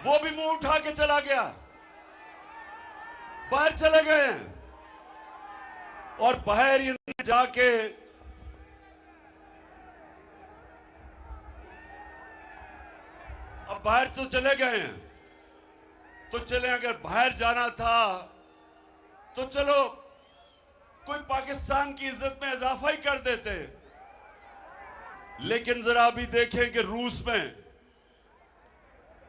वो भी मुंह उठा के चला गया, बाहर चले गए हैं। और बाहर इन्होंने जाके अब बाहर तो चले गए हैं, तो चले, अगर बाहर जाना था तो चलो कोई पाकिस्तान की इज्जत में इजाफा ही कर देते। लेकिन जरा अभी देखें कि रूस में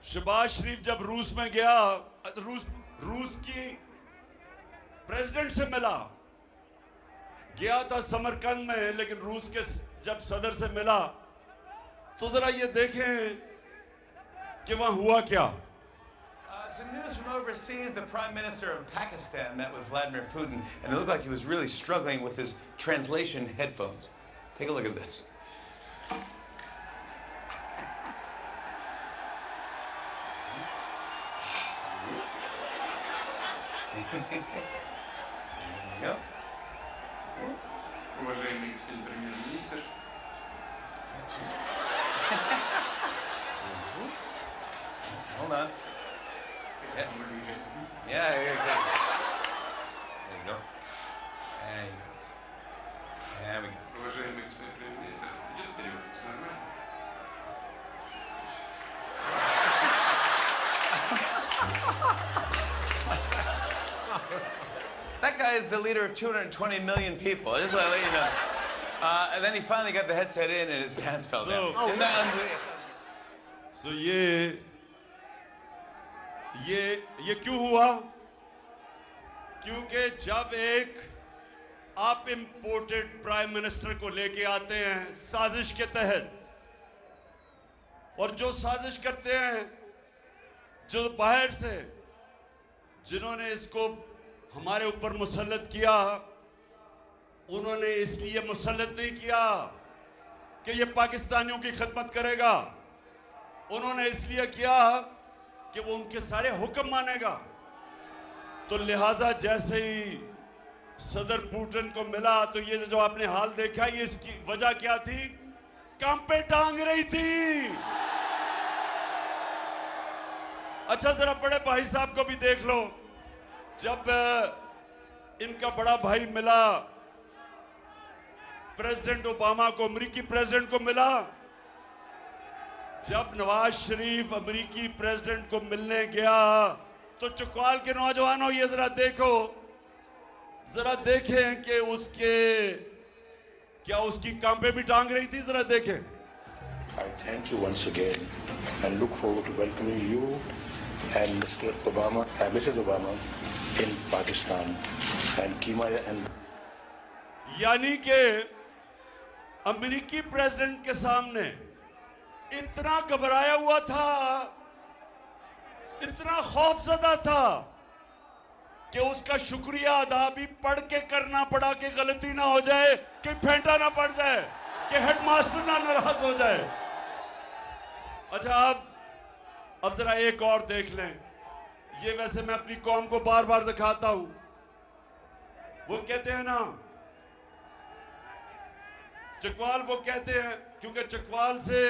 शहबाज शरीफ जब रूस में गया, रूस की प्रेसिडेंट से मिला, गया था समरकंद में, लेकिन रूस के जब सदर से मिला तो जरा ये देखें कि वहां हुआ क्या। Some news from overseas, the Prime Minister of Pakistan met with Vladimir Putin, and it looked like he was really struggling with his translation headphones. Take a look at this. There you go. Уважаемый господин премьер-министр, Hold on. Yeah, exactly. There you go. There you go. There we go. уважаемый господин премьер-министр, идет перевод, все нормально? That guy is the leader of 220 million people. I just want to let you know. And then he finally got the headset in and his pants fell down. Isn't that unbelievable? So ये क्यों हुआ? क्योंकि जब एक आप imported prime minister को लेके आते हैं साजिश के तहत, और जो साजिश करते हैं, जो बाहर से जिन्होंने इसको हमारे ऊपर मुसल्लत किया, उन्होंने इसलिए मुसल्लत नहीं किया कि ये पाकिस्तानियों की खिदमत करेगा, उन्होंने इसलिए किया कि वो उनके सारे हुक्म मानेगा। तो लिहाजा जैसे ही सदर पुतिन को मिला तो ये जो आपने हाल देखा, ये इसकी वजह क्या थी? काम पे टांग रही थी। अच्छा, जरा बड़े भाई साहब को भी देख लो। जब इनका बड़ा भाई मिला प्रेसिडेंट ओबामा को, अमेरिकी प्रेसिडेंट को मिला, जब नवाज शरीफ अमेरिकी प्रेसिडेंट को मिलने गया तो चकवाल के नौजवानों, ये जरा देखो, जरा देखें कि उसकी काम पे भी टांग रही थी, जरा देखें। I thank you once again and look forward to welcoming you and Mr. Obama and Mrs. Obama in Pakistan and Kima and यानी कि अमेरिकी प्रेसिडेंट के सामने इतना घबराया हुआ था, इतना खौफजदा था कि उसका शुक्रिया अदा भी पढ़ के करना पड़ा कि गलती ना हो जाए, कि फेंटा ना पड़ जाए, कि हेडमास्टर ना नाराज हो जाए। अच्छा, अब जरा एक और देख लें। ये वैसे मैं अपनी कौम को बार बार दिखाता हूं। वो कहते हैं ना, चकवाल, वो कहते हैं, क्योंकि चकवाल से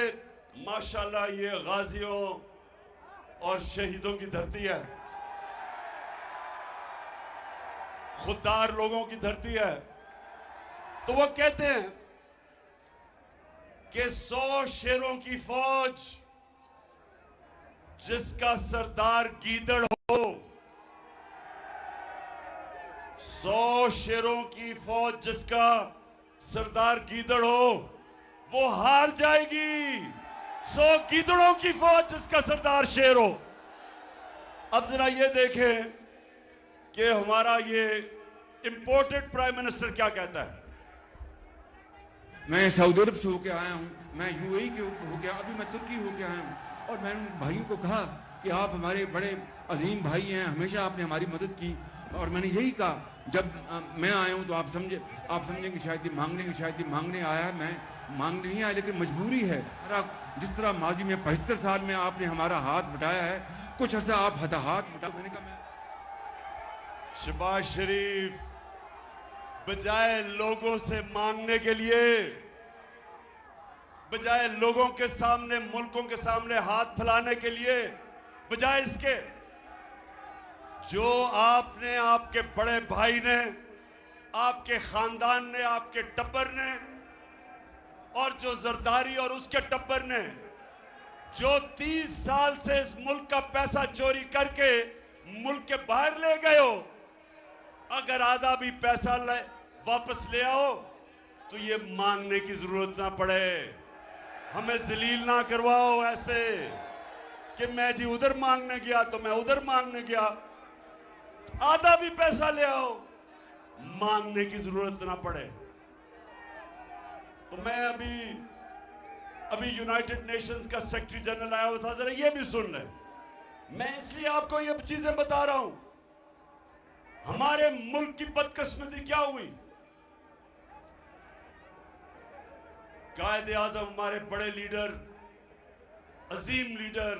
माशाल्लाह ये गाजियों और शहीदों की धरती है, खुददार लोगों की धरती है। तो वो कहते हैं कि 100 शेरों की फौज जिसका सरदार गीदड़ हो, 100 शेरों की फौज जिसका सरदार गीदड़ हो, वो हार जाएगी। 100 गीदड़ों की फौज जिसका सरदार शेर हो। अब जरा ये देखें कि हमारा ये इंपोर्टेड प्राइम मिनिस्टर क्या कहता है। मैं सऊदी अरब से होके आया हूँ, मैं यूएई के होके, अभी मैं तुर्की होके आया हूँ, और मैंने उन भाइयों को कहा कि आप हमारे बड़े अजीम भाई हैं, हमेशा आपने हमारी मदद की। और मैंने यही कहा, जब मैं आया हूँ तो आप समझें कि शायद ये मांगने आया है। मैं मांगने नहीं आया, लेकिन मजबूरी है। जिस तरह माजी में 75 साल में आपने हमारा हाथ बटाया है, कुछ अर्सा आप हाथ बटा देने का। मैं शहबाज शरीफ बजाय लोगों से मांगने के लिए, बजाय लोगों के सामने, मुल्कों के सामने हाथ फैलाने के लिए, बजाय इसके जो आपने, आपके बड़े भाई ने, आपके खानदान ने, आपके टब्बर ने, और जो जरदारी और उसके टब्बर ने जो 30 साल से इस मुल्क का पैसा चोरी करके मुल्क के बाहर ले गए हो, अगर आधा भी पैसा वापस ले आओ तो ये मांगने की जरूरत ना पड़े, हमें जलील ना करवाओ ऐसे कि मैं जी उधर मांगने गया तो मैं उधर मांगने गया। आधा भी पैसा ले आओ, मांगने की जरूरत ना पड़े। तो मैं अभी यूनाइटेड नेशंस का सेक्रेटरी जनरल आया हुआ था, जरा ये भी सुन ले। मैं इसलिए आपको ये चीजें बता रहा हूं, हमारे मुल्क की बदकिस्मती क्या हुई। कायदे आजम, हमारे बड़े लीडर, अजीम लीडर,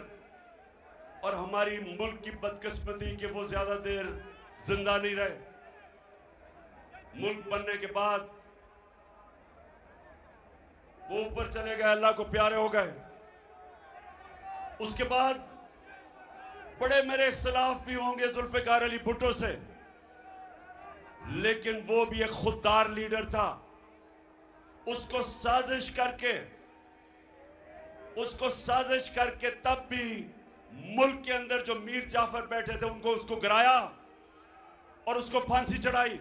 और हमारी मुल्क की बदकिस्मती कि वो ज्यादा देर जिंदा नहीं रहे। मुल्क बनने के बाद वो ऊपर चले गए, अल्लाह को प्यारे हो गए। उसके बाद बड़े मेरे इख्तिलाफ भी होंगे जुल्फिकार अली भुट्टो से, लेकिन वो भी एक खुददार लीडर था। उसको साजिश करके तब भी मुल्क के अंदर जो मीर जाफर बैठे थे उनको उसको गिराया और उसको फांसी चढ़ाई।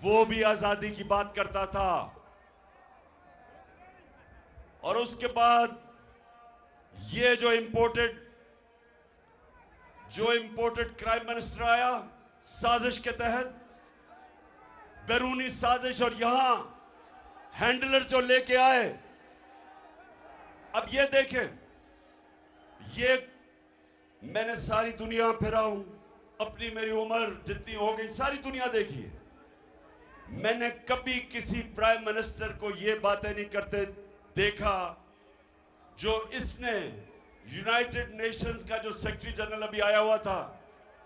वो भी आजादी की बात करता था। और उसके बाद ये जो इंपोर्टेड क्राइम मिनिस्टर आया साजिश के तहत, बैरूनी साजिश, और यहां हैंडलर जो लेके आए। अब ये देखें, ये मैंने सारी दुनिया फिरा हूं, अपनी मेरी उम्र जितनी हो गई सारी दुनिया देखी है। मैंने कभी किसी प्राइम मिनिस्टर को ये बातें नहीं करते देखा जो इसने यूनाइटेड नेशंस का जो सेक्रेटरी जनरल अभी आया हुआ था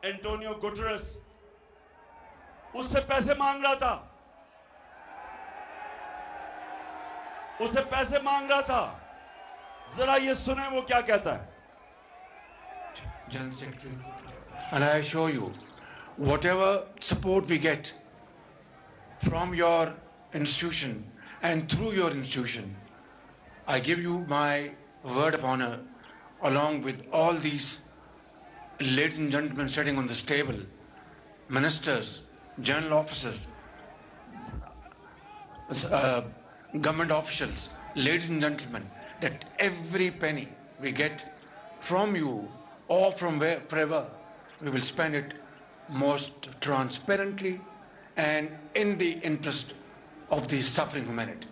एंटोनियो गुटेरेस, उससे पैसे मांग रहा था, उसे पैसे मांग रहा था। जरा ये सुने वो क्या कहता है। General Secretary, and I assure you, whatever support we get from your institution and through your institution, I give you my word of honor, along with all these ladies and gentlemen sitting on this table, ministers, general officers, government officials, ladies and gentlemen, that every penny we get from you or from wherever, we will spend it most transparently and in the interest of the suffering humanity.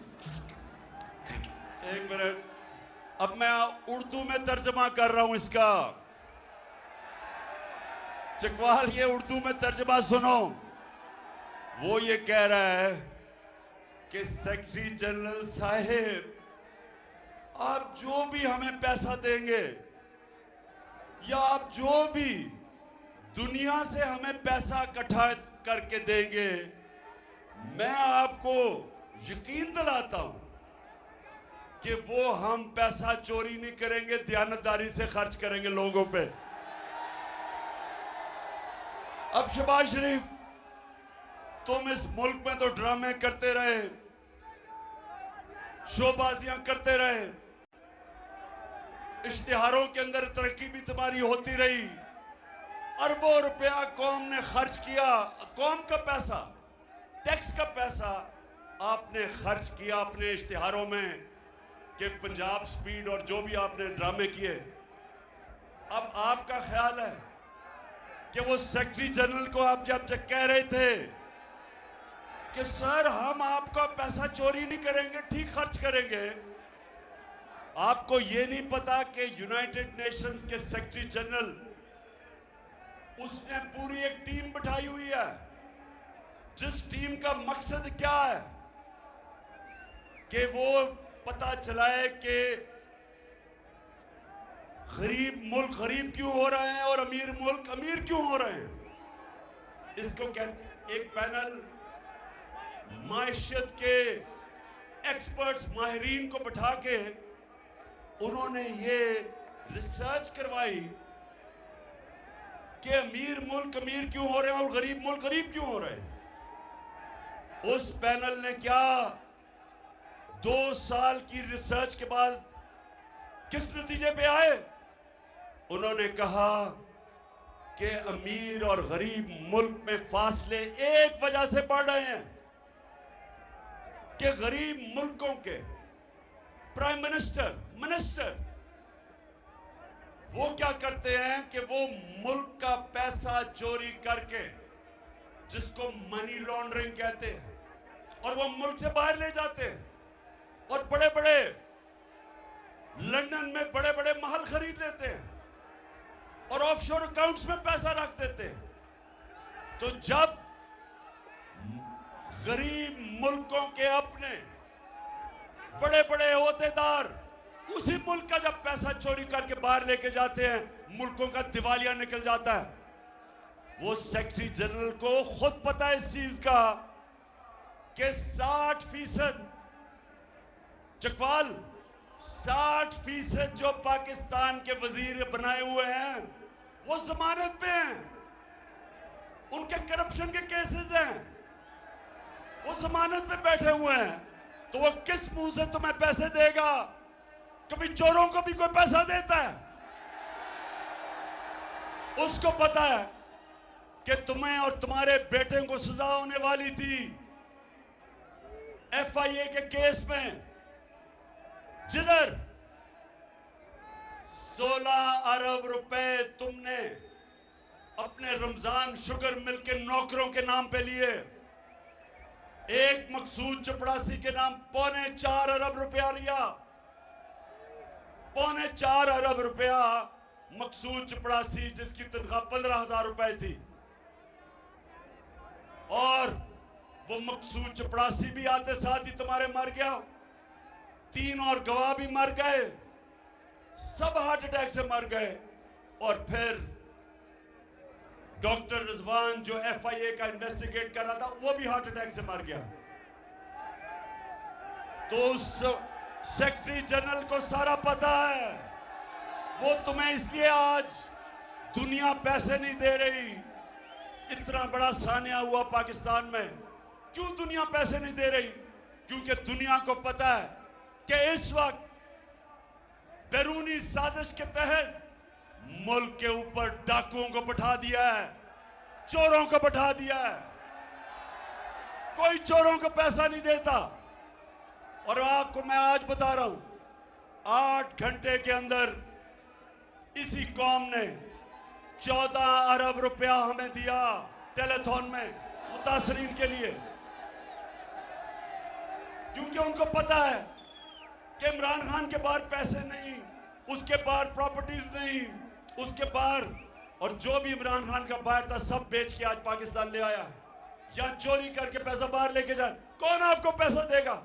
Thank you. एक minute, अब मैं उर्दू में तर्जमा कर रहा हूं इसका। चकवाल, ये उर्दू में तर्जमा सुनो। वो ये कह रहा है कि सेक्रेटरी जनरल साहिब, आप जो भी हमें पैसा देंगे या आप जो भी दुनिया से हमें पैसा इकट्ठा करके देंगे, मैं आपको यकीन दिलाता हूं कि वो हम पैसा चोरी नहीं करेंगे, दयानतदारी से खर्च करेंगे लोगों पे। अब शहबाज शरीफ, तुम इस मुल्क में तो ड्रामे करते रहे, शोबाजियां करते रहे, इश्तिहारों के अंदर तरक्की भी तुम्हारी होती रही, अरबों रुपया कौम ने खर्च किया, कौम का पैसा, टैक्स का पैसा आपने खर्च किया अपने इश्तिहारों में कि पंजाब स्पीड और जो भी आपने ड्रामे किए। अब आपका ख्याल है कि वो सेक्रेटरी जनरल को आप जब कह रहे थे कि सर हम आपका पैसा चोरी नहीं करेंगे, ठीक खर्च करेंगे, आपको ये नहीं पता कि यूनाइटेड नेशंस के सेक्रेटरी जनरल, उसने पूरी एक टीम बिठाई हुई है, जिस टीम का मकसद क्या है कि वो पता चलाए कि गरीब मुल्क गरीब क्यों हो रहे हैं और अमीर मुल्क अमीर क्यों हो रहे हैं। इसको कहते, एक पैनल मायशत के एक्सपर्ट्स, माहिरीन को बिठा के उन्होंने ये रिसर्च करवाई कि अमीर मुल्क अमीर क्यों हो रहे हैं और गरीब मुल्क गरीब क्यों हो रहे हैं। उस पैनल ने क्या 2 साल की रिसर्च के बाद किस नतीजे पे आए? उन्होंने कहा कि अमीर और गरीब मुल्क में फासले एक वजह से बढ़ रहे हैं कि गरीब मुल्कों के प्राइम मिनिस्टर वो क्या करते हैं कि वो मुल्क का पैसा चोरी करके, जिसको मनी लॉन्ड्रिंग कहते हैं, और वो मुल्क से बाहर ले जाते हैं और बड़े बड़े लंदन में बड़े बड़े महल खरीद लेते हैं और ऑफशोर अकाउंट्स में पैसा रख देते हैं। तो जब गरीब मुल्कों के अपने बड़े बड़े ओहदेदार उसी मुल्क का जब पैसा चोरी करके बाहर लेके जाते हैं, मुल्कों का दिवालिया निकल जाता है। वो सेक्रेटरी जनरल को खुद पता है इस चीज का कि 60% चकवाल 60% जो पाकिस्तान के वजीर बनाए हुए हैं वो जमानत पे हैं, उनके करप्शन के केसेस हैं, वो जमानत पे बैठे हुए हैं। तो वो किस मुंह से तुम्हें पैसे देगा? कभी चोरों को भी कोई पैसा देता है? उसको पता है कि तुम्हें और तुम्हारे बेटे को सजा होने वाली थी FIA के केस में, जिधर 16 अरब रुपए तुमने अपने रमजान शुगर मिल के नौकरों के नाम पे लिए। एक मकसूद चपड़ासी के नाम 4.25 अरब रुपया लिया। 4.25 अरब रुपया मकसूद चपड़ासी, जिसकी तनख्वाह 15,000 रुपए थी। और वो मकसूद चपड़ासी भी आते साथ ही तुम्हारे मर गया। 3 और गवाह भी मर गए, सब हार्ट अटैक से मर गए। और फिर डॉक्टर रिजवान जो FIA का इन्वेस्टिगेट कर रहा था, वो भी हार्ट अटैक से मर गया। तो उस सेक्रेटरी जनरल को सारा पता है। वो तुम्हें इसलिए आज दुनिया पैसे नहीं दे रही। इतना बड़ा सानिया हुआ पाकिस्तान में, क्यों दुनिया पैसे नहीं दे रही? क्योंकि दुनिया को पता है कि इस वक्त बैरूनी साजिश के तहत मुल्क के ऊपर डाकुओं को बैठा दिया है, चोरों को बैठा दिया है। कोई चोरों को पैसा नहीं देता। और आपको मैं आज बता रहा हूं, 8 घंटे के अंदर इसी कौम ने 14 अरब रुपया हमें दिया टेलीथॉन में मुतासरीन के लिए, क्योंकि उनको पता है कि इमरान खान के पास पैसे नहीं, उसके पास प्रॉपर्टीज नहीं, उसके बाहर, और जो भी इमरान खान का बाहर था सब बेच के आज पाकिस्तान ले आया, या चोरी करके पैसा बाहर लेके जाए। कौन आपको पैसा देगा?